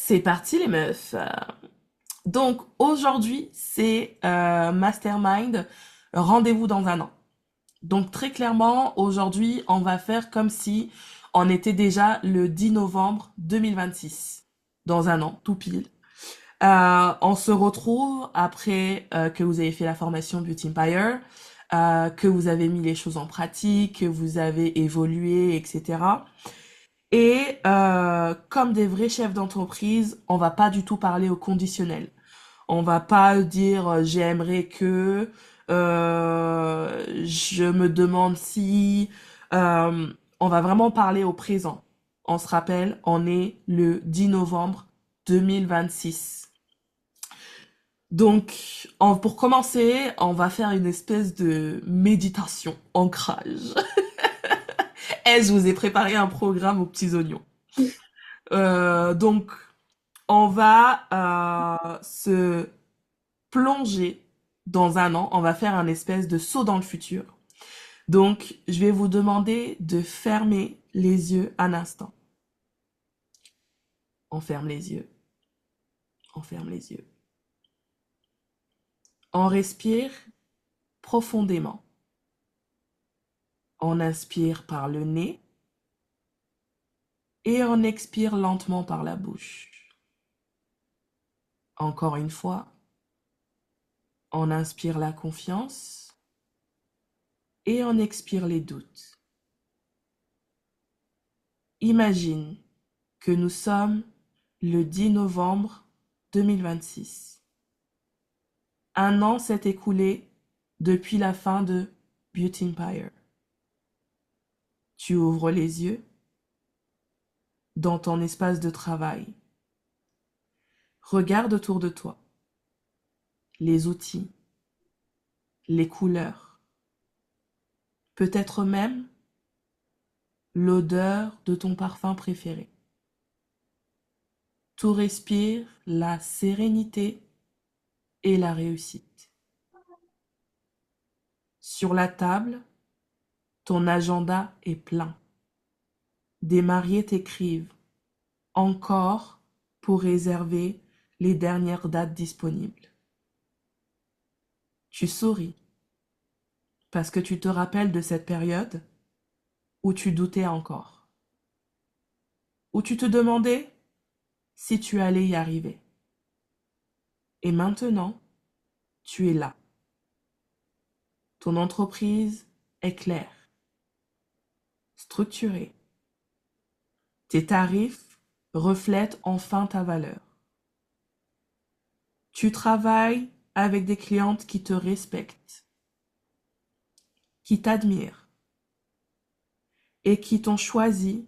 C'est parti les meufs. Donc aujourd'hui c'est Mastermind, rendez-vous dans un an. Donc très clairement aujourd'hui on va faire comme si on était déjà le 10 novembre 2026. Dans un an, tout pile. On se retrouve après que vous avez fait la formation Beauty Empire, que vous avez mis les choses en pratique, que vous avez évolué, etc. Et comme des vrais chefs d'entreprise, on va pas du tout parler au conditionnel. On va pas dire j'aimerais que, je me demande si. euh, on va vraiment parler au présent. On se rappelle, on est le 10 novembre 2026. Donc, pour commencer, on va faire une espèce de méditation, ancrage. Et je vous ai préparé un programme aux petits oignons. Donc, on va se plonger dans un an. On va faire un espèce de saut dans le futur. Donc, je vais vous demander de fermer les yeux un instant. On ferme les yeux. On ferme les yeux. On respire profondément. On inspire par le nez et on expire lentement par la bouche. Encore une fois, on inspire la confiance et on expire les doutes. Imagine que nous sommes le 10 novembre 2026. Un an s'est écoulé depuis la fin de Beauty Empire. Tu ouvres les yeux dans ton espace de travail. Regarde autour de toi les outils, les couleurs, peut-être même l'odeur de ton parfum préféré. Tout respire la sérénité et la réussite. Sur la table, ton agenda est plein. Des mariés t'écrivent encore pour réserver les dernières dates disponibles. Tu souris parce que tu te rappelles de cette période où tu doutais encore, où tu te demandais si tu allais y arriver. Et maintenant, tu es là. Ton entreprise est claire, structurée. Tes tarifs reflètent enfin ta valeur. Tu travailles avec des clientes qui te respectent, qui t'admirent et qui t'ont choisi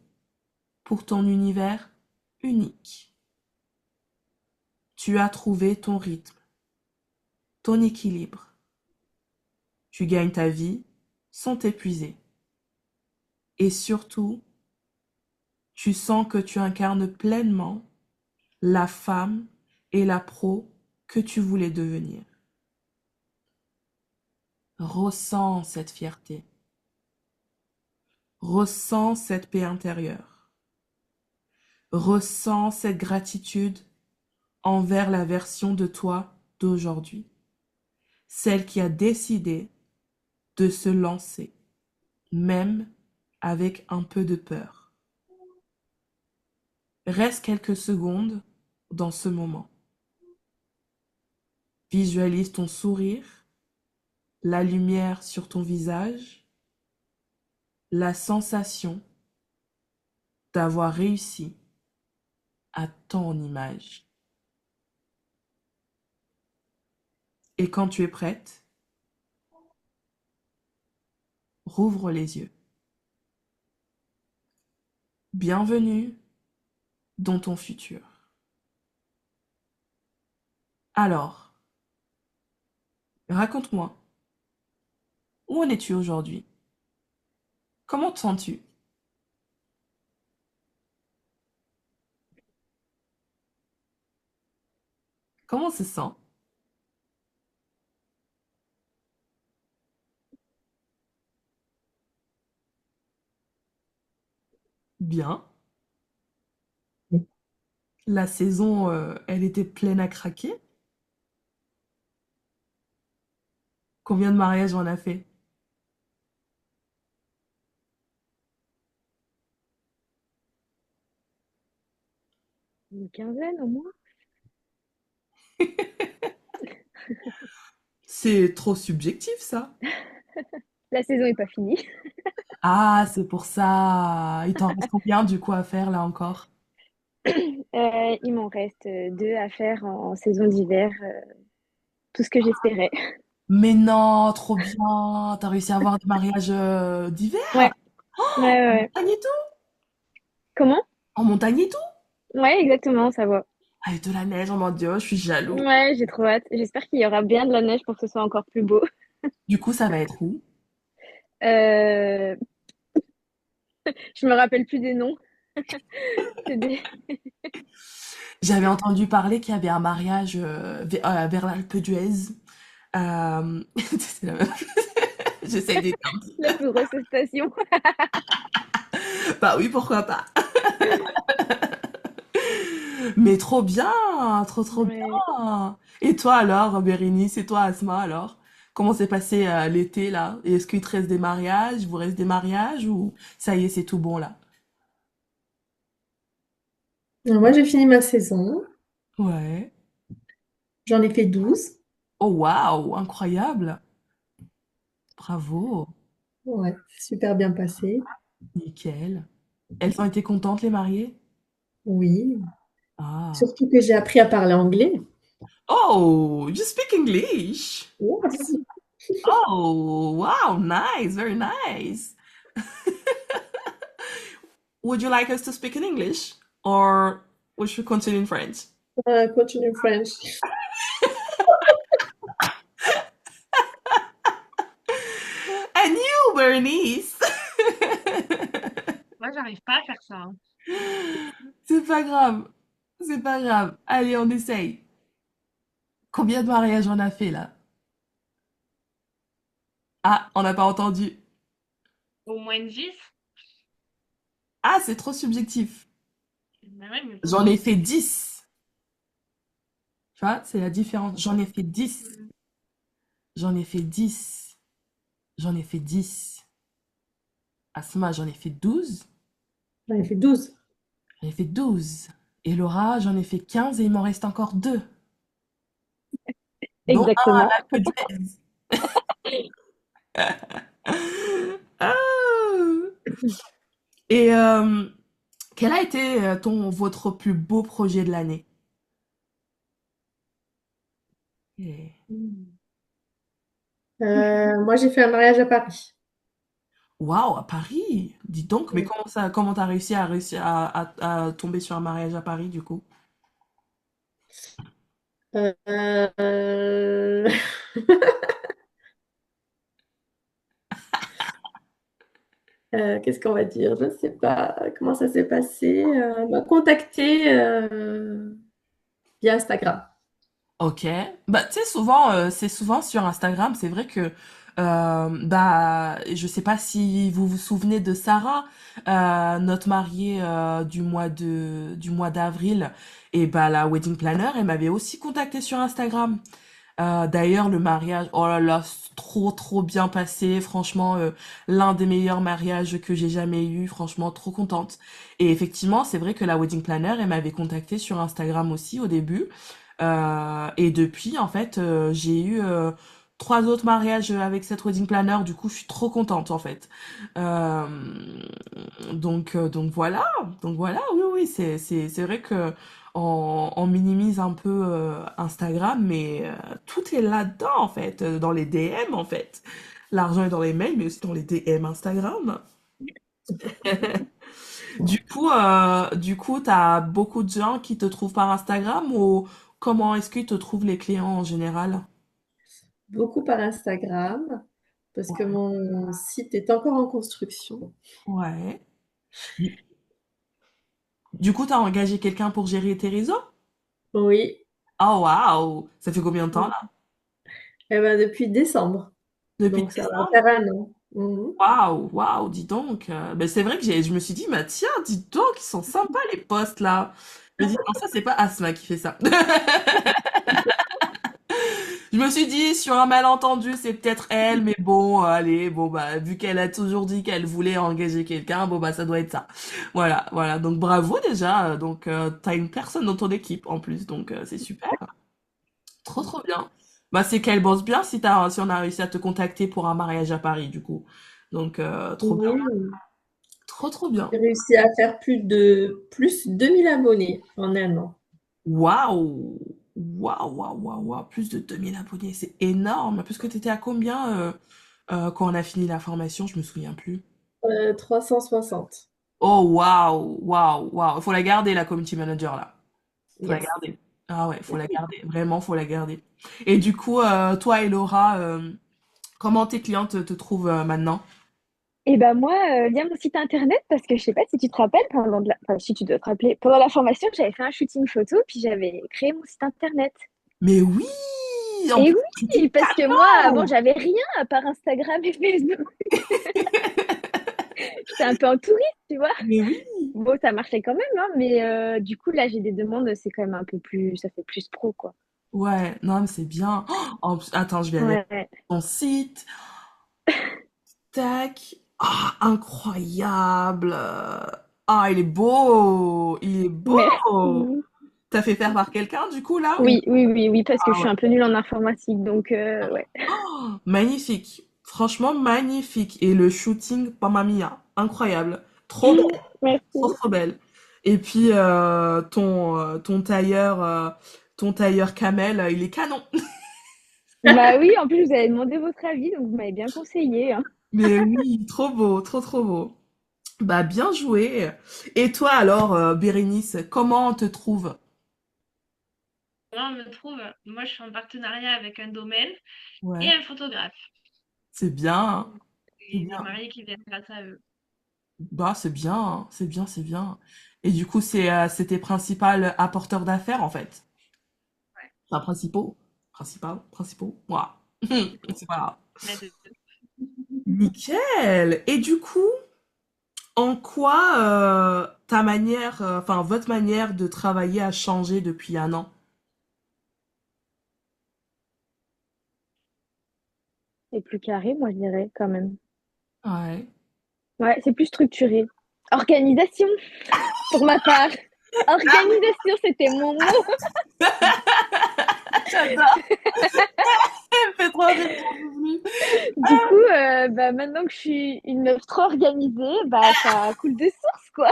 pour ton univers unique. Tu as trouvé ton rythme, ton équilibre. Tu gagnes ta vie sans t'épuiser. Et surtout, tu sens que tu incarnes pleinement la femme et la pro que tu voulais devenir. Ressens cette fierté. Ressens cette paix intérieure. Ressens cette gratitude envers la version de toi d'aujourd'hui. Celle qui a décidé de se lancer, même avec un peu de peur. Reste quelques secondes dans ce moment. Visualise ton sourire, la lumière sur ton visage, la sensation d'avoir réussi à ton image. Et quand tu es prête, rouvre les yeux. Bienvenue dans ton futur. Alors, raconte-moi, où en es-tu aujourd'hui? Comment te sens-tu? Comment se sent? Bien. La saison, elle était pleine à craquer. Combien de mariages on a fait? Une quinzaine au moins. C'est trop subjectif, ça. La saison est pas finie. Ah, c'est pour ça. Il t'en reste combien du coup à faire là encore? Il m'en reste deux à faire en saison d'hiver, tout ce que j'espérais. Mais non, trop bien. T'as réussi à avoir des mariages d'hiver? Ouais, ouais, ouais, En ouais. montagne et tout? Comment? En montagne et tout? Ouais, exactement, ça va. Avec de la neige, oh mon Dieu, je suis jaloux. Ouais, j'ai trop hâte. J'espère qu'il y aura bien de la neige pour que ce soit encore plus beau. Du coup, ça va être où? Euh, je me rappelle plus des noms. C'est des... J'avais entendu parler qu'il y avait un mariage vers l'Alpe d'Huez. C'est la même. J'essaye d'être un petit. la plus grosse station. Bah oui, pourquoi pas. Mais trop bien, trop Ouais. bien. Et toi alors, Bérénice, et toi, Asma, alors? Comment s'est passé l'été là? Et est-ce qu'il te reste des mariages? Vous reste des mariages ou ça y est, c'est tout bon là? Alors, moi, j'ai fini ma saison. Ouais. J'en ai fait 12. Oh waouh, incroyable. Bravo. Ouais, c'est super bien passé. Nickel. Elles ont été contentes, les mariées? Oui. Ah. Surtout que j'ai appris à parler anglais. Oh, you speak English. Yes. Oh, wow, nice, very nice. Would you like us to speak in English or we should continue in French? Continue French. And you, Bernice. Moi, j'arrive pas à faire ça, hein. C'est pas grave. C'est pas grave. Allez, on essaye. Combien de mariages on a fait là? Ah, on n'a pas entendu. Au moins 10. Ah, c'est trop subjectif. Mais ouais, mais J'en bon. ai fait 10. Tu vois, c'est la différence. J'en ai fait 10. J'en ai fait 10. J'en ai fait 10. Asma, j'en ai fait 12. J'en ai fait 12. J'en ai fait 12. Et Laura, j'en ai fait 15 et il m'en reste encore 2. Dont un à Exactement. l'Alpe d'Huez. Ah. Et quel a été votre plus beau projet de l'année? Eh. Mm. Moi, j'ai fait un mariage à Paris. Waouh, à Paris! Dis donc, mais Mm. comment t'as réussi à tomber sur un mariage à Paris du coup? Euh, qu'est-ce qu'on va dire? Je ne sais pas comment ça s'est passé. On m'a contacté via Instagram. Ok. Bah, tu sais, souvent, c'est souvent sur Instagram. C'est vrai que, bah, je sais pas si vous vous souvenez de Sarah, notre mariée du mois d'avril. Et bah, la wedding planner, elle m'avait aussi contacté sur Instagram. D'ailleurs, le mariage, oh là là, c'est trop bien passé. Franchement, l'un des meilleurs mariages que j'ai jamais eu. Franchement, trop contente. Et effectivement, c'est vrai que la wedding planner, elle m'avait contacté sur Instagram aussi au début. Et depuis, en fait, j'ai eu trois autres mariages avec cette wedding planner. Du coup, je suis trop contente, en fait. Euh, donc voilà. Donc voilà. Oui, oui, c'est vrai que on minimise un peu Instagram, mais tout est là-dedans, en fait, dans les DM, en fait. L'argent est dans les mails, mais aussi dans les DM Instagram. Du coup, t'as beaucoup de gens qui te trouvent par Instagram ou comment est-ce qu'ils te trouvent les clients en général? Beaucoup par Instagram, parce que mon site est encore en construction. Ouais. Du, du coup, t'as engagé quelqu'un pour gérer tes réseaux? Oui. Oh waouh! Ça fait combien de temps là? Eh ben, depuis décembre. Depuis Donc, ça va décembre? faire un an. Mhm. Waouh, waouh, dis donc. Ben, c'est vrai que je me suis dit, bah tiens, dis donc, ils sont sympas les posts là. Je me dis, non, ça, c'est pas Asma qui fait ça. Je me suis dit, sur un malentendu, c'est peut-être elle, mais bon, allez, bon, bah, vu qu'elle a toujours dit qu'elle voulait engager quelqu'un, bon, bah, ça doit être ça. Voilà, voilà. Donc, bravo déjà. Donc, t'as une personne dans ton équipe, en plus. Donc, c'est super. Trop, trop bien. Bah, c'est qu'elle bosse bien si on a réussi à te contacter pour un mariage à Paris, du coup. Donc, trop bien. Oui, Trop, trop bien. j'ai réussi à faire plus 2000 abonnés en un an. Waouh! Waouh, waouh, waouh, waouh. Plus de 2000 abonnés. C'est énorme. Parce que t'étais à combien, quand on a fini la formation? Je me souviens plus. 360. Oh, waouh, waouh, waouh. Faut la garder, la community manager, là. Faut la Yes. garder. Ah ouais, faut la garder. Vraiment, faut la garder. Et du coup, toi et Laura, comment tes clientes te trouvent maintenant? Et ben moi, via mon site internet, parce que je sais pas si tu te rappelles, enfin, si tu dois te rappeler, pendant la formation, j'avais fait un shooting photo, puis j'avais créé mon site internet. Mais oui! En Et plus, c'était oui, parce que moi, avant, canon! j'avais rien à part Instagram et Facebook. J'étais un peu en touriste, tu vois. Mais oui! Bon, ça marchait quand même, hein, mais du coup, là, j'ai des demandes, c'est quand même un peu plus, ça fait plus pro, quoi. Ouais, non, mais c'est bien. Attends, je vais aller Ouais. sur ton site. Tac. Ah, incroyable. Ah, il est beau. Il est beau. Merci. T'as fait faire par quelqu'un, du coup, là, ou... Oui, oui, oui, oui, parce que je Ah suis ouais. un peu nulle en informatique, donc ouais. Oh, magnifique. Franchement, magnifique. Et le shooting, Mamma Mia. Incroyable. Trop belle. Trop, Merci. trop belle. Et puis, ton tailleur camel, il est canon. Bah oui, en plus, vous avez demandé votre avis, donc vous m'avez bien conseillé, hein. Mais oui, trop beau, trop, trop beau. Bah, bien joué. Et toi, alors, Bérénice, comment on te trouve? Moi, on me trouve, moi je suis en partenariat avec un domaine et Ouais, un photographe. c'est bien, c'est Et des bien. mariés qui viennent grâce à eux. Bah, c'est bien, c'est bien, c'est bien. Et du coup, c'est tes principaux apporteurs d'affaires, en fait. Ouais. Enfin, principaux. Voilà. C'est pas Mais de- nickel. Et du coup, en quoi enfin, votre manière de travailler a changé depuis un an? C'est plus carré, moi, je dirais, quand même. Ouais. Ouais, c'est plus structuré. Organisation, pour ma part. Organisation, c'était mon mot. J'adore. Elle me fait trop rire, j'en peux plus. Du coup, bah, maintenant que je suis une meuf trop organisée, bah, ça coule de source, quoi.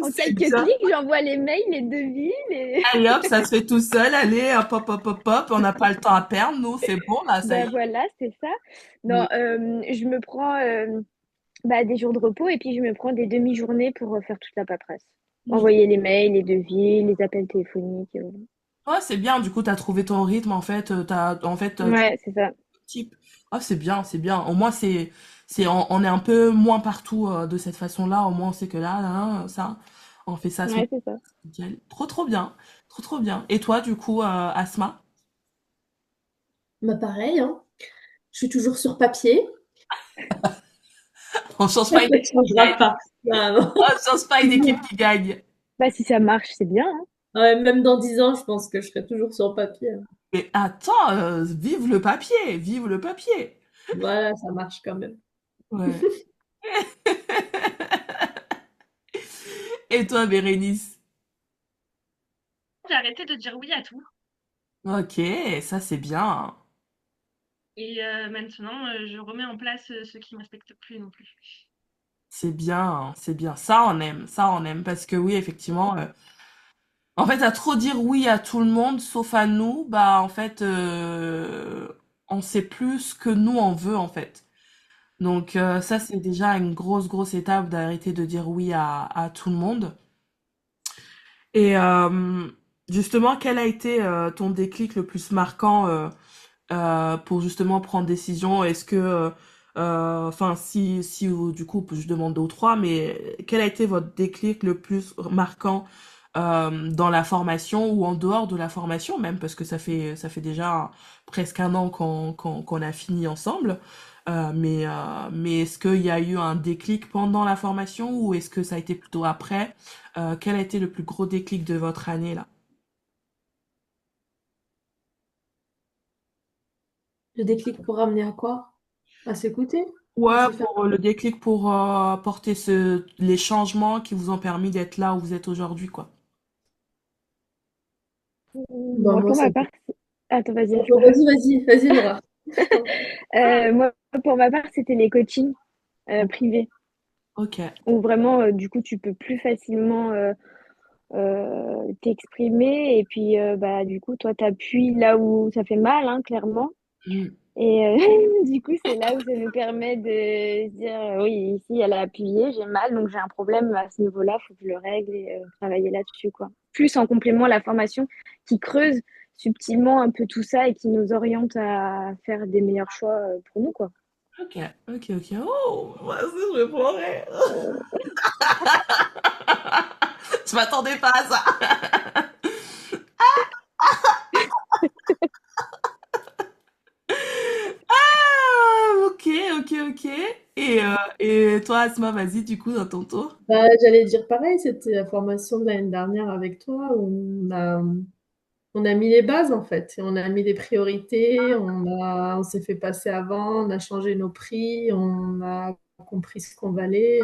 En C'est quelques bien. clics, j'envoie les mails, les devis, les... Allez hop, ça se fait tout seul. Allez, hop, hop, hop, hop, hop. On n'a pas le temps à perdre, nous. C'est bon, là, ça y Bah est. voilà, c'est ça. Non, Mais je me prends bah, des jours de repos et puis je me prends des demi-journées pour faire toute la paperasse. Envoyer les mails, les devis, les appels téléphoniques. ouais, c'est bien. Du coup, t'as trouvé ton rythme, en fait. Tu Ouais, c'est ça. type. Ah, c'est bien, c'est bien. Au moins, on est un peu moins partout de cette façon-là. Au moins, on sait que là, ça, on fait ça. Ouais, c'est ça. Nickel. Trop, trop bien. Trop, trop bien. Et toi, du coup, Asma? Bah pareil, hein. Je suis toujours sur papier. On change Ça pas une ne équipe qui changera gagne. pas. Ah, On change pas une équipe qui gagne. Bah si ça marche, c'est bien, hein. ouais, même dans 10 ans, je pense que je serai toujours sur papier, hein. Mais attends, vive le papier, vive le papier. Voilà, ça marche quand même. Ouais. Et toi, Bérénice? J'ai arrêté de dire oui à tout. Ok, ça c'est bien. Et maintenant, je remets en place ceux qui ne m'inspectent plus non plus. C'est bien, c'est bien. Ça on aime. Parce que oui, effectivement, en fait, à trop dire oui à tout le monde, sauf à nous, bah en fait, on sait plus ce que nous on veut en fait. Donc ça, c'est déjà une grosse, grosse étape d'arrêter de dire oui à tout le monde. Et justement, quel a été ton déclic le plus marquant pour justement prendre décision? Est-ce que, enfin, si du coup, je demande deux ou trois, mais quel a été votre déclic le plus marquant dans la formation ou en dehors de la formation même, parce que ça fait déjà presque un an qu'on a fini ensemble. Mais est-ce qu'il y a eu un déclic pendant la formation ou est-ce que ça a été plutôt après? Quel a été le plus gros déclic de votre année là? Le déclic pour ramener à quoi? À s'écouter? À Ouais, se faire. pour le déclic pour apporter les changements qui vous ont permis d'être là où vous êtes aujourd'hui, quoi. Bah, Moi, moi, pour ça. ma part, attends, vas-y, je Bon, parle. vas-y, Laura. Moi, pour ma part, c'était les coachings privés, Ok. où vraiment, du coup, tu peux plus facilement t'exprimer. Et puis, bah, du coup, toi, t'appuies là où ça fait mal, hein, clairement. Mm. Et du coup, c'est là où ça nous permet de se dire, oui, ici, elle a appuyé, j'ai mal, donc j'ai un problème à ce niveau-là, faut que je le règle et travailler là-dessus, quoi. Plus en complément, la formation qui creuse subtilement un peu tout ça et qui nous oriente à faire des meilleurs choix pour nous, quoi. Ok, ok. Oh, moi aussi, je vais pleurer. Je m'attendais pas à ça. Ah, ok. Et toi, Asma, vas-y, du coup, dans ton tour. Bah, j'allais dire pareil, c'était la formation de l'année dernière avec toi. On a mis les bases en fait. Et on a mis des priorités, on s'est fait passer avant, on a changé nos prix, on a compris ce qu'on valait,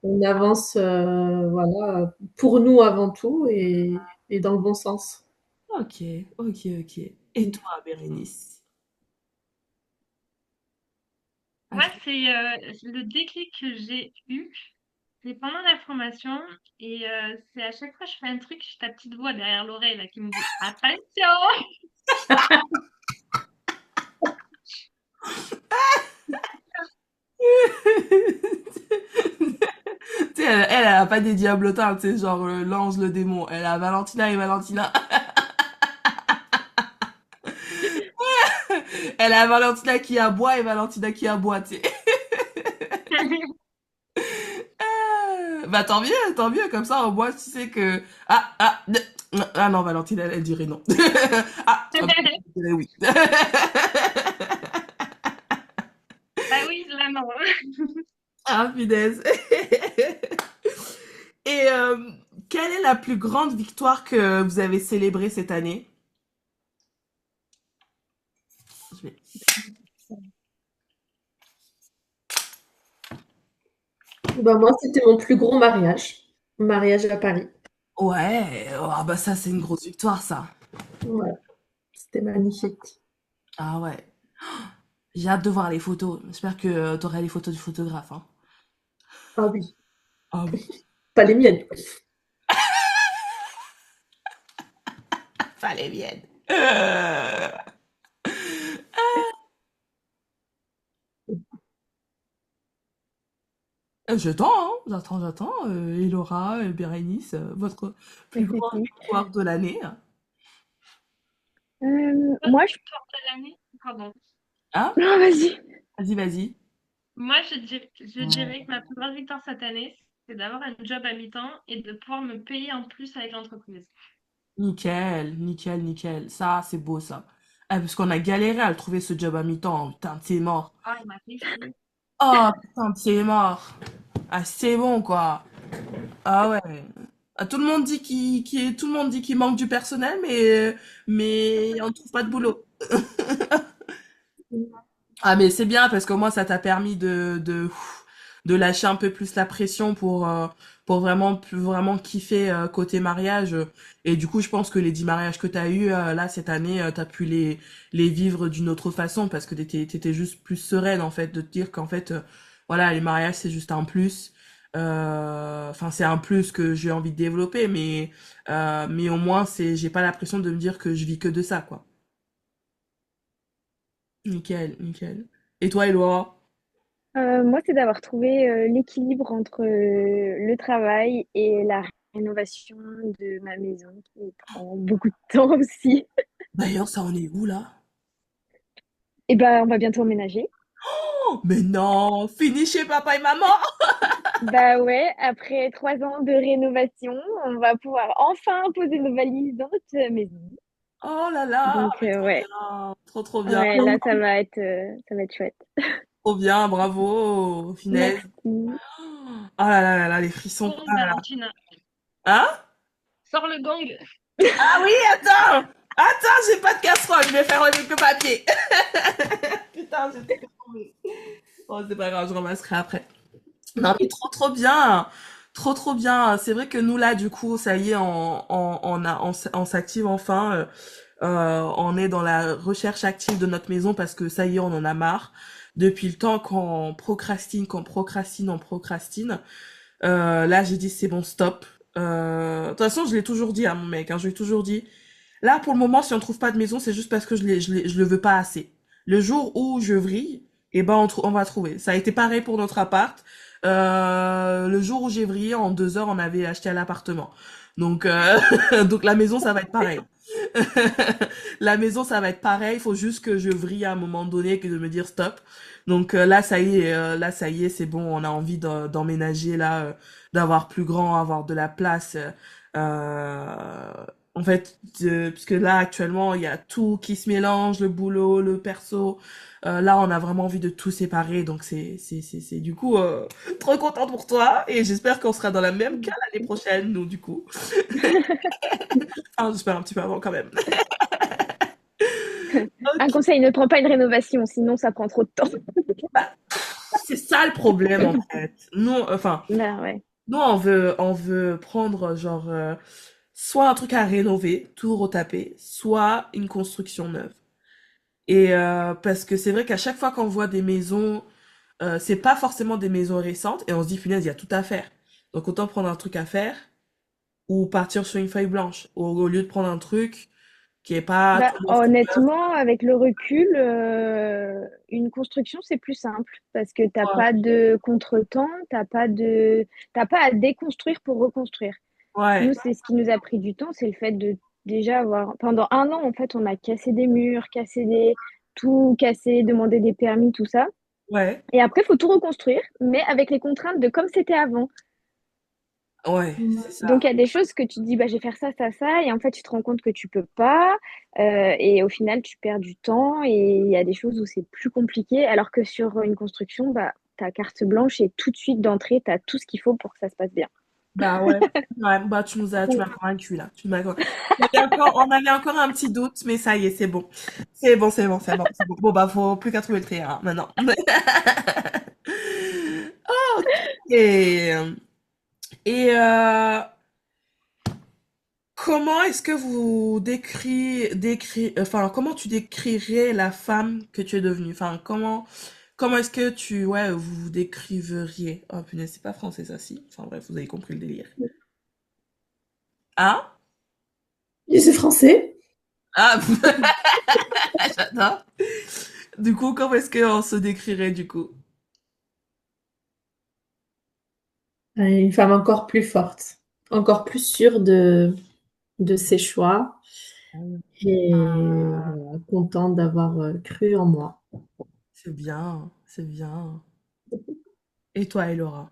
on avance voilà, pour nous avant tout et dans le bon sens. Ok, ok. Et toi, Bérénice? Moi, As- c'est le déclic que j'ai eu, c'est pendant la formation et c'est à chaque fois que je fais un truc, j'ai ta petite voix derrière l'oreille là qui me dit attention. Tu sais, elle a pas des diablotins, tu sais, genre l'ange, le démon. Elle a Valentina et Valentina. Elle a Valentina qui aboie et Valentina qui aboie, tu sais. Bah tant mieux, comme ça au moins tu sais que... Ah non, Valentine, elle dirait non. Ah, elle dirait oui. Bah oui, là non. Ah, punaise. Et quelle est la plus grande victoire que vous avez célébrée cette année? Je vais- Ben, moi, c'était mon plus gros mariage à Paris. Ouais, oh, bah ça c'est une grosse victoire ça. Ouais, c'était magnifique. Ah ouais, j'ai hâte de voir les photos. J'espère que tu auras les photos du photographe, hein. Ah oui, Ah oui, pas les miennes. fallait bien. J'attends, hein, j'attends. Elora, Bérénice, votre plus grande victoire de l'année. Bonne Moi, victoire de l'année. Pardon. Hein? non, vas-y. Vas-y. Moi, je dirais que ma plus grande victoire cette année, c'est d'avoir un job à mi-temps et de pouvoir me payer en plus avec l'entreprise. Nickel. Ça, c'est beau, ça. Ah, parce qu'on a galéré à le trouver, ce job à mi-temps. Putain, t'es mort. Ah, il m'a fait chier. Oh, putain, t'es mort. Ah, c'est bon, quoi. Ah ouais. Ah, tout le monde dit qu'il manque du personnel, mais on ne trouve pas de boulot. Ah, mais c'est bien parce que moi, ça t'a permis de lâcher un peu plus la pression pour vraiment, plus vraiment kiffer côté mariage. Et du coup, je pense que les 10 mariages que t'as eu là cette année, t'as pu les vivre d'une autre façon parce que t'étais juste plus sereine en fait de te dire qu'en fait, voilà, les mariages c'est juste un plus. Enfin, c'est un plus que j'ai envie de développer, mais au moins j'ai pas la pression de me dire que je vis que de ça, quoi. Nickel. Et toi, Eloi? Moi, c'est d'avoir trouvé l'équilibre entre le travail et la rénovation de ma maison qui prend beaucoup de temps aussi. D'ailleurs, ça en est où là? Et ben, on va bientôt emménager. Oh, mais non, fini chez papa et maman. Bah ouais, après 3 ans de rénovation, on va pouvoir enfin poser nos valises dans notre maison. Oh là là, Donc mais trop ouais, bien, trop trop bien, ouais, là ça va être chouette. trop bien, bravo, finesse. Merci. Oh là là, les frissons. Gong, Ah là là. Valentina. Hein? Sors le gong. Ah oui, attends! Attends, j'ai pas de casserole, je vais faire le papier. Putain, j'ai tout tombé. Oh, c'est pas grave, je ramasserai après. Non, mais trop trop bien. Trop trop bien. C'est vrai que nous là, du coup, ça y est, on s'active enfin. On est dans la recherche active de notre maison parce que ça y est, on en a marre. Depuis le temps qu'on procrastine, on procrastine. Là, j'ai dit c'est bon, stop. De toute façon, je l'ai toujours dit à mon mec, hein, je lui ai toujours dit. Là, pour le moment, si on trouve pas de maison, c'est juste parce que je le veux pas assez. Le jour où je vrille, eh ben, on va trouver. Ça a été pareil pour notre appart. Le jour où j'ai vrillé, en 2 heures, on avait acheté l'appartement. Donc, donc la maison, ça va être pareil. La maison, ça va être pareil. Il faut juste que je vrille à un moment donné, que de me dire stop. Donc là, ça y est, c'est bon. On a envie d'emménager là, d'avoir plus grand, avoir de la place. En fait, puisque là actuellement, il y a tout qui se mélange, le boulot, le perso. Là, on a vraiment envie de tout séparer. Donc c'est du coup trop contente pour toi et j'espère qu'on sera dans la même cas l'année prochaine, nous du coup. Enfin, j'espère un petit peu avant quand même. Un Ok. conseil, ne prends pas une rénovation, sinon ça prend trop de temps. Bah, c'est ça le problème en fait. Nous, enfin, Bah ouais. nous on veut prendre genre soit un truc à rénover, tout retaper, soit une construction neuve. Et parce que c'est vrai qu'à chaque fois qu'on voit des maisons, c'est pas forcément des maisons récentes et on se dit punaise, il y a tout à faire. Donc autant prendre un truc à faire ou partir sur une feuille blanche au lieu de prendre un truc qui est pas Bah, tout neuf, tout neuf. honnêtement, avec le recul, une construction, c'est plus simple parce que t'as Ouais, pas de contretemps, t'as pas à déconstruire pour reconstruire. ouais, Nous, c'est ce qui nous a pris du temps, c'est le fait de déjà avoir, pendant un an, en fait, on a cassé des murs, tout cassé, demandé des permis, tout ça. ouais, Et après, il faut tout reconstruire, mais avec les contraintes de comme c'était avant. ouais, c'est Donc, ça. il y a des choses que tu te dis, bah, je vais faire ça, ça, ça, et en fait, tu te rends compte que tu peux pas, et au final, tu perds du temps, et il y a des choses où c'est plus compliqué, alors que sur une construction, bah, tu as carte blanche et tout de suite d'entrée, tu as tout ce qu'il faut pour que ça se passe bien. Bah ouais, ouais, bah tu m'as convaincu là. Tu m'as on avait encore un petit doute, mais ça y est, c'est bon. C'est bon, c'est bon, c'est bon, c'est bon. Bon bah faut plus qu'à trouver le terrain maintenant. Et comment est-ce que vous enfin comment tu décrirais la femme que tu es devenue? Enfin comment est-ce que vous vous décriveriez? Oh punaise, c'est pas français ça si. Enfin bref, vous avez compris le délire. Hein? Et c'est français. Ah, j'adore. Du coup, comment est-ce qu'on se décrirait du coup? Une femme encore plus forte, encore plus sûre de ses choix et voilà, contente d'avoir cru en moi. C'est bien, c'est bien. Et toi, Elora?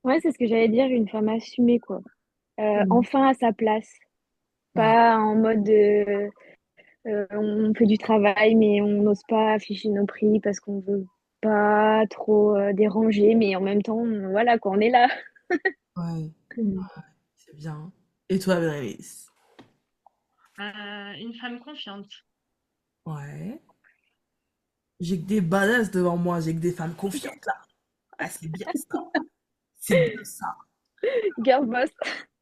Ouais, c'est ce que j'allais dire, une femme assumée, quoi. Mm. Enfin à sa place, Ouais, pas en mode on fait du travail, mais on n'ose pas afficher nos prix parce qu'on veut pas trop déranger, mais en même temps, voilà, quoi, on est là. ouais, Mm. c'est bien. Et toi, Bérénice? Une femme confiante. Ouais. J'ai que des badass devant moi, j'ai que des femmes confiantes là. Ah, c'est bien ça. C'est bien ça. Girl boss.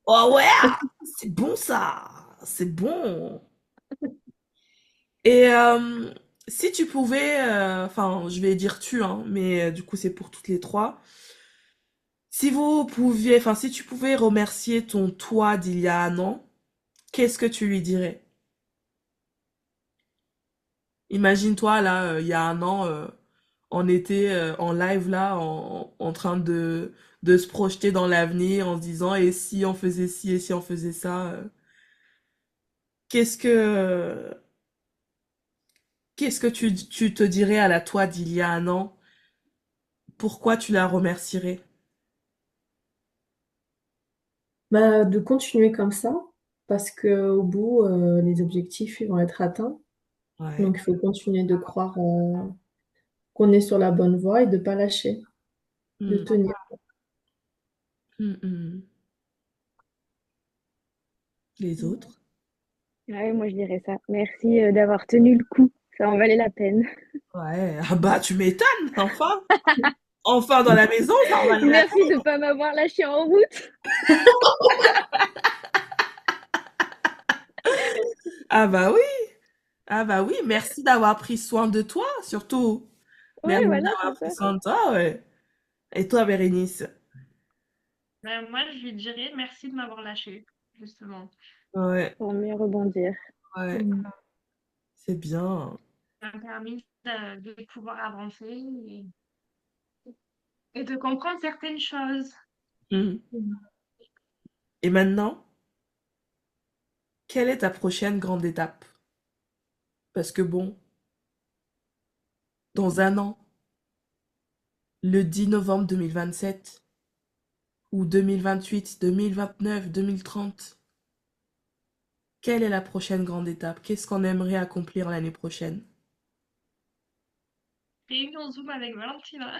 Oh ouais, c'est bon ça. C'est bon. Et si tu pouvais, enfin, je vais dire tu, hein, mais du coup, c'est pour toutes les trois. Si tu pouvais remercier ton toi d'il y a un an, qu'est-ce que tu lui dirais? Imagine-toi là, il y a un an, on était en live là, en train de se projeter dans l'avenir, en se disant et si on faisait ci et si on faisait ça, qu'est-ce que qu'est-ce que tu te dirais à la toi d'il y a un an? Pourquoi tu la remercierais? Bah, de continuer comme ça, parce qu'au bout, les objectifs, ils vont être atteints. Ouais. Donc, il faut continuer de croire qu'on est sur la bonne voie et de ne pas lâcher, de Mm, tenir. mm. Les autres? Ouais, moi, je dirais ça. Merci d'avoir tenu le coup. Ça en valait la peine. Ouais. Ah bah, tu m'étonnes, enfin. Enfin dans la maison, ça en valait la peine. Merci de ne pas m'avoir lâché en route. Ah bah oui. Ah bah oui, merci d'avoir pris soin de toi, surtout. Ouais, Merci voilà, d'avoir c'est pris ça. soin de toi, ouais. Et toi, Bérénice? Ben, moi, je lui dirais merci de m'avoir lâché, justement. Ouais, Pour mieux rebondir. ouais, Mm. c'est bien. Ça m'a permis de pouvoir avancer et de comprendre certaines choses. Mhm. Et maintenant, quelle est ta prochaine grande étape? Parce que bon, dans un an, le 10 novembre 2027, ou 2028, 2029, 2030, quelle est la prochaine grande étape? Qu'est-ce qu'on aimerait accomplir l'année prochaine? Réunion Zoom avec Valentina.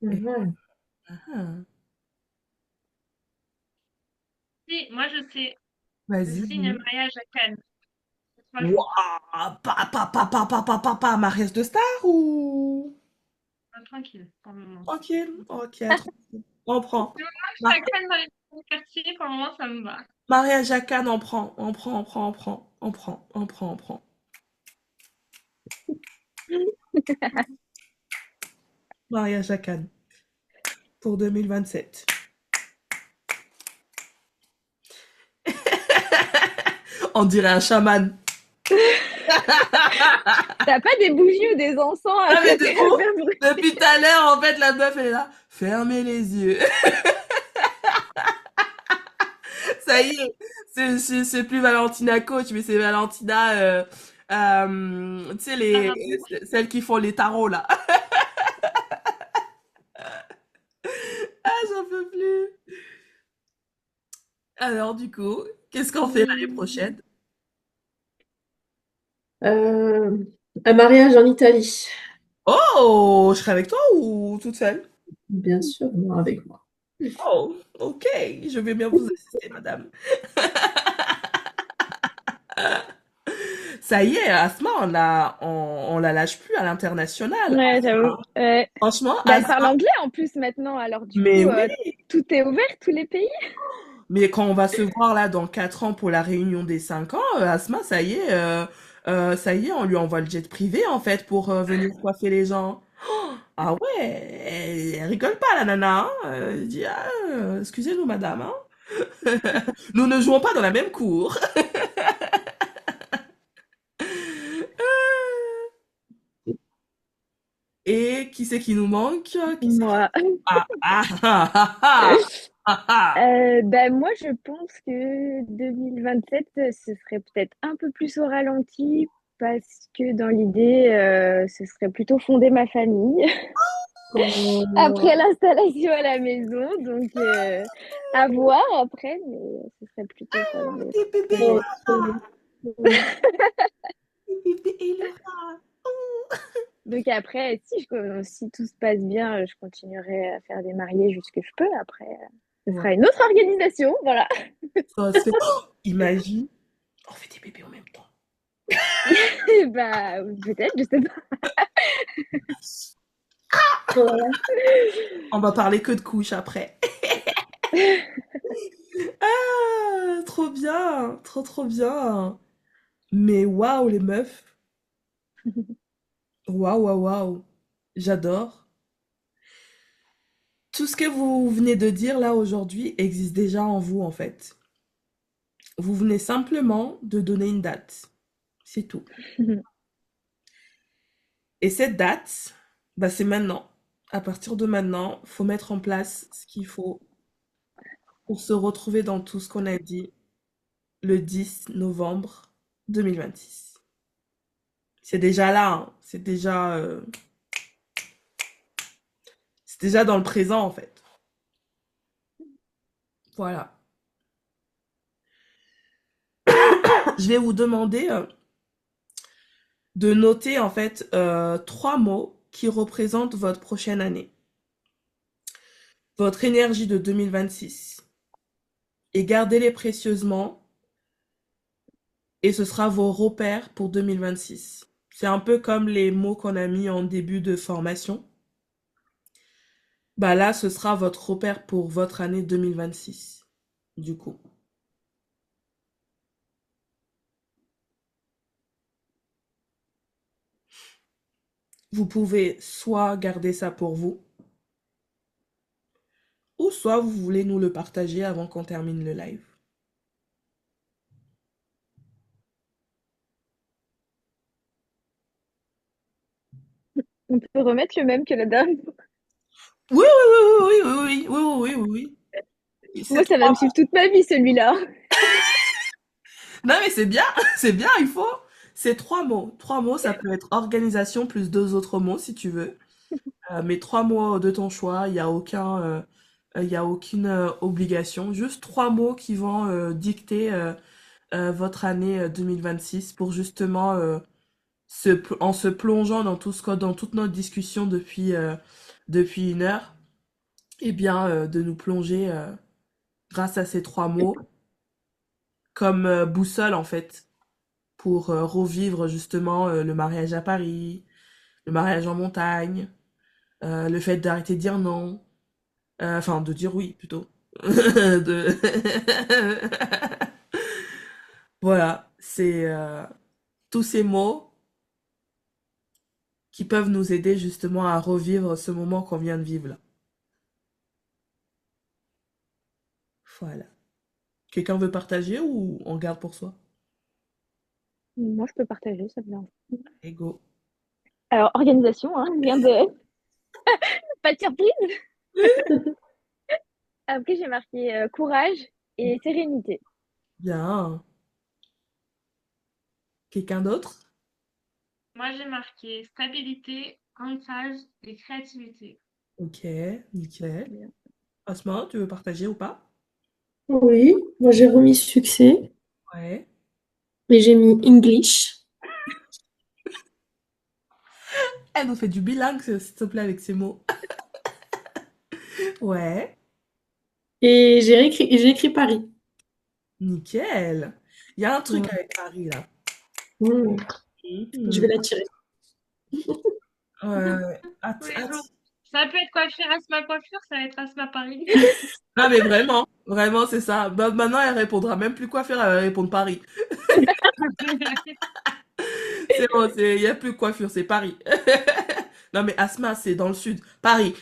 Ouais. Ah, Si, moi, je sais, je vas-y, signe un dis. mariage à Cannes, 3 jours. Waouh, mariage de star ou? Tranquille, pour le moment. Tranquille, ok, tranquille. On prend. Du moment que je suis Ma- à Cannes dans les petits quartiers, pour le moment, ça me va. Mariage à Cannes, on prend, on prend, on prend, on prend, on prend, on prend, on prend. Mariage à Cannes pour 2027. On dirait un chaman. T'as pas des bougies ou des encens à Ah mais de côté à ouf! faire brûler? Depuis tout à l'heure, en fait, la meuf, elle est là. Fermez les yeux. Ça y est, c'est plus Valentina coach, mais c'est Valentina, tu sais, Marabout. celles qui font les tarots, là. Ah, j'en peux plus. Alors, du coup, qu'est-ce qu'on fait l'année prochaine? Euh, un mariage en Italie, Oh, je serai avec toi ou toute seule? bien sûr, non, avec moi. Oh, ok, je vais bien vous assister, madame. Ça y est, Asma, on la lâche plus à l'international. Ouais, j'avoue. Franchement, Bah, elle parle Asma, anglais en plus maintenant, alors du mais coup, oui, tout est ouvert, tous les pays. mais quand on va se voir là dans 4 ans pour la réunion des 5 ans, Asma, ça y est, on lui envoie le jet privé en fait pour venir coiffer les gens. Ah ouais, elle rigole pas la nana, hein. Elle dit, ah, excusez-nous madame, hein. Nous ne jouons pas dans la même cour. Et qui c'est qui nous manque? Qui c'est qui... Moi. Ah, ah, ah, ah, ah, ah, ah. Ben moi, je pense que 2027, ce serait peut-être un peu plus au ralenti parce que dans l'idée, ce serait plutôt fonder ma famille Oh, après l'installation à la maison. Donc, à voir après, mais ce serait plutôt ça dans les Des bébés oh, projets. trop bien. Mm. et bébés et Laura. Donc après, si tout se passe bien, je continuerai à faire des mariés jusque je peux. Après, ce Ouais, sera une autre organisation, voilà. ça va se faire. Oh, imagine, on fait des bébés en même temps. Bah, peut-être, je sais pas. Ouais. On va parler que de couches après. Ah, trop bien, trop trop bien. Mais waouh les meufs, waouh waouh waouh, j'adore. Tout ce que vous venez de dire là aujourd'hui existe déjà en vous en fait. Vous venez simplement de donner une date, c'est tout. Et cette date, bah c'est maintenant. À partir de maintenant, faut mettre en place ce qu'il faut pour se retrouver dans tout ce qu'on a dit le 10 novembre 2026. C'est déjà là, hein. C'est déjà dans le présent, en fait. Voilà. Je vais vous demander de noter, en fait, trois mots qui représentent votre prochaine année, votre énergie de 2026. Et gardez-les précieusement, et ce sera vos repères pour 2026. C'est un peu comme les mots qu'on a mis en début de formation. Bah là, ce sera votre repère pour votre année 2026, du coup. Vous pouvez soit garder ça pour vous, ou soit vous voulez nous le partager avant qu'on termine le live. On peut remettre le même que la dernière fois. Oui, oui, oui, oui, oui, oui, oui, oui, oui, oui, oui. Moi, C'est ça va trois me mots. suivre toute ma vie, celui-là. Non, mais c'est bien, c'est bien, il faut. C'est trois mots. Trois mots, ça peut être organisation plus deux autres mots si tu veux. Mais trois mots de ton choix, il y a aucune obligation. Juste trois mots qui vont dicter votre année 2026 pour justement en se plongeant dans dans toute notre discussion depuis une heure, et bien de nous plonger grâce à ces trois mots comme boussole en fait pour revivre justement le mariage à Paris, le mariage en montagne, le fait d'arrêter de dire non, enfin de dire oui plutôt. de... Voilà, c'est tous ces mots qui peuvent nous aider justement à revivre ce moment qu'on vient de vivre là. Voilà. Quelqu'un veut partager ou on garde pour soi? Moi, je peux partager, ça me dérange. Ego. Alors, organisation, hein, rien de... Pas de surprise. Après, j'ai marqué courage et sérénité. Bien. Quelqu'un d'autre? Moi, j'ai marqué stabilité, ancrage et créativité. Ok, nickel. Bien. Asma, tu veux partager ou pas? Oui, moi j'ai remis succès, Ouais. mais j'ai mis English. Elle nous fait du bilingue, s'il te plaît, avec ces mots. Ouais, Et j'ai écrit Paris. nickel. Il y a un truc Voilà. avec Paris, là. Mm. Je Mhm. vais la tirer. Ouais, ouais. Tous les jours. Ça peut être coiffure Asma Coiffure, ça va être Asma Paris. Non, mais vraiment, vraiment, c'est ça. Bah, maintenant, elle répondra même plus quoi faire, elle va répondre Paris. C'est bon, il n'y a plus coiffure, c'est Paris. Non, mais Asma, c'est dans le sud. Paris.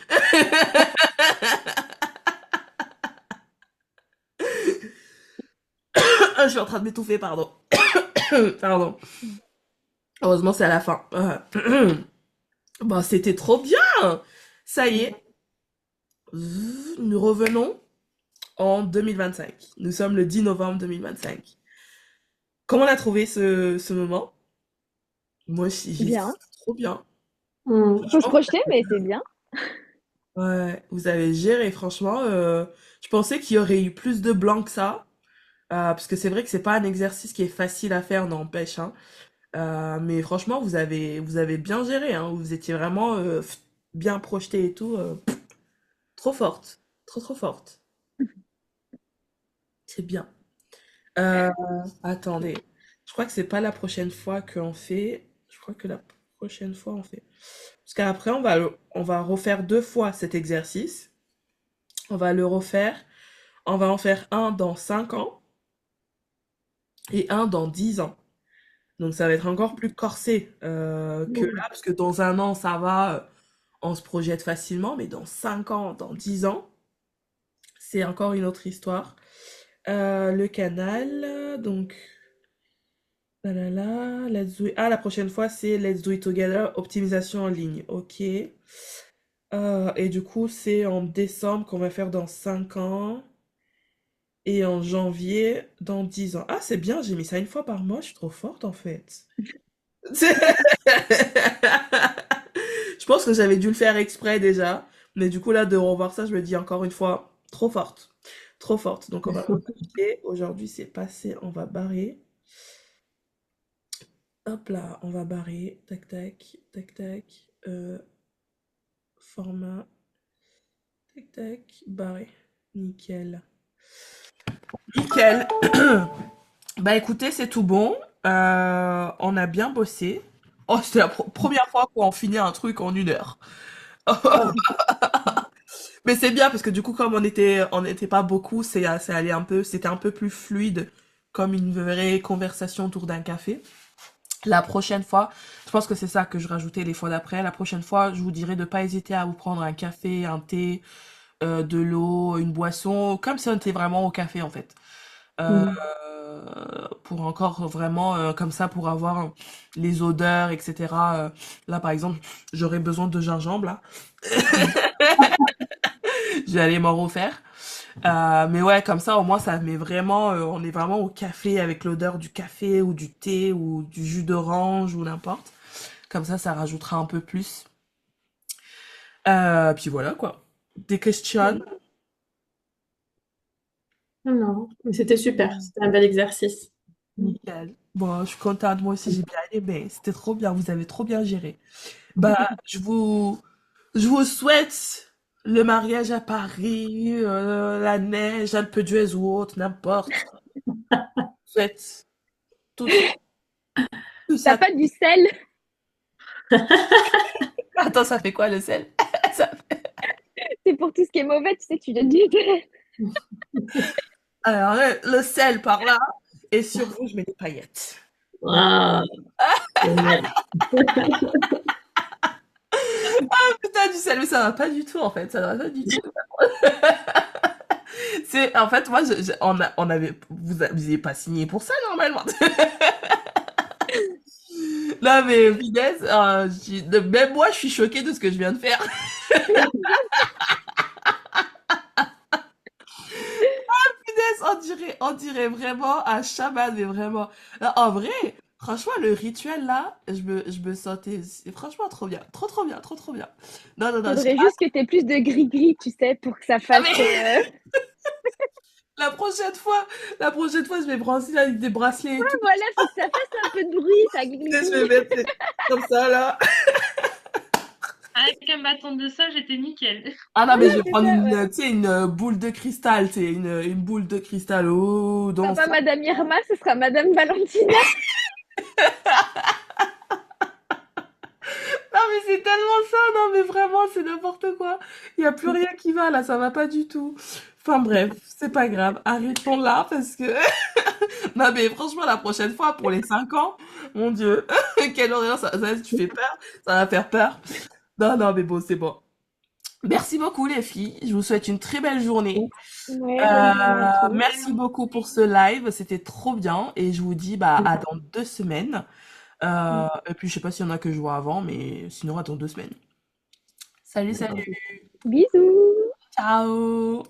Je suis en train de m'étouffer, pardon. Pardon. Heureusement, c'est à la fin. Bah, c'était trop bien. Ça y est, nous revenons en 2025. Nous sommes le 10 novembre 2025. Comment on a trouvé ce moment? Moi aussi, j'ai dit Bien. c'était trop bien. Mm. Faut se Franchement, projeter, mais c'est bien. ouais, vous avez géré, franchement. Je pensais qu'il y aurait eu plus de blancs que ça. Parce que c'est vrai que c'est pas un exercice qui est facile à faire, n'empêche, hein. Mais franchement, vous avez bien géré, hein. Vous étiez vraiment bien projeté et tout. Trop forte. Trop, trop forte. C'est bien. Euh, attendez. Je crois que c'est pas la prochaine fois qu'on fait. Je crois que la prochaine fois on fait. Parce qu'après, on va refaire deux fois cet exercice. On va le refaire. On va en faire un dans 5 ans et un dans 10 ans. Donc ça va être encore plus corsé que là, Mm. parce que dans un an, ça va, on se projette facilement, mais dans 5 ans, dans 10 ans, c'est encore une autre histoire. Le canal, donc, la prochaine fois, c'est Let's Do It Together, optimisation en ligne. Ok. Et du coup, c'est en décembre qu'on va faire dans 5 ans et en janvier dans 10 ans. Ah, c'est bien, j'ai mis ça une fois par mois, je suis trop forte en fait. Je pense que j'avais dû le faire exprès déjà, mais du coup là de revoir ça, je me dis encore une fois, trop forte, trop forte. Donc on va modifier. Aujourd'hui c'est passé, on va barrer. Hop là, on va barrer. Tac tac, tac tac. Format. Tac tac, barré. Nickel. Nickel. Bah écoutez, c'est tout bon. On a bien bossé. Oh, c'était la première fois qu'on finit un truc en 1 heure. Ah, Mais c'est bien parce que du coup, comme on n'était pas beaucoup, c'est allé un peu, c'était un peu plus fluide, comme une vraie conversation autour d'un café. La prochaine fois, je pense que c'est ça que je rajoutais les fois d'après. La prochaine fois, je vous dirais de pas hésiter à vous prendre un café, un thé, de l'eau, une boisson, comme si on était vraiment au café en fait. Euh, mm. pour encore vraiment comme ça pour avoir les odeurs, etc. Là par exemple, j'aurais besoin de gingembre là. Je vais aller m'en refaire. Mais ouais, comme ça, au moins, ça met vraiment, on est vraiment au café avec l'odeur du café ou du thé ou du jus d'orange ou n'importe. Comme ça rajoutera un peu plus. Puis voilà, quoi. Des questions? Non, non, mais c'était super, c'était un bel exercice. Mm. Nickel. Bon, je suis contente, moi aussi j'ai bien aimé. C'était trop bien, vous avez trop bien géré. Bah, je vous souhaite le mariage à Paris, la neige, Alpe d'Huez ou autre, n'importe. Faites tout, tout T'as ça. pas du sel? Attends, ça fait quoi le sel? Ça- C'est pour tout ce qui est mauvais, tu sais, tu donnes du sel. Alors, le sel par là, et sur vous, je mets des paillettes. Ah, génial. Putain, du sel, mais ça va pas du tout, en fait. Ça va pas du tout. En fait, moi, on avait, vous n'aviez pas signé pour ça, normalement. Non, mais, finesse, même moi, je suis choquée de ce que je viens de faire. Finesse, on dirait vraiment un chaman, mais vraiment. Non, en vrai, franchement, le rituel, là, je me sentais, c'est franchement trop bien. Trop, trop bien, trop, trop bien. Non, non, non, j'ai Faudrait juste que t'aies plus de gris-gris, tu sais, pour que ça Ah, fasse. mais la prochaine fois, la prochaine fois, je vais brancher avec des bracelets et tout. Voilà, faut que ça fasse un peu de bruit, ça Tu sais, je vais gris-gris. mettre comme ça, là. Avec un bâton de singe, j'étais nickel. Ah non, mais Voilà, je vais c'est prendre ça, une, ouais. tu sais, une boule de cristal, tu sais, une boule de cristal. Oh, Ce sera dans pas ça. Madame Irma, ce sera Madame Valentina. Non, mais c'est tellement ça. Non, mais vraiment, c'est n'importe quoi. Il n'y a plus rien qui va, là. Ça va pas du tout. Enfin, bref, c'est pas grave. Arrêtons là, parce que... Non, mais franchement, la prochaine fois, pour les 5 ans, mon Dieu, quelle horreur, tu fais peur. Ça va faire peur. Non, non, mais bon, c'est bon. Merci beaucoup les filles, je vous souhaite une très belle journée. Ouais, bonne journée à tous. Merci beaucoup pour ce live, c'était trop bien et je vous dis bah à dans 2 semaines. Et puis je sais pas s'il y en a que je vois avant, mais sinon à dans 2 semaines. Salut, salut, Bisous. ciao.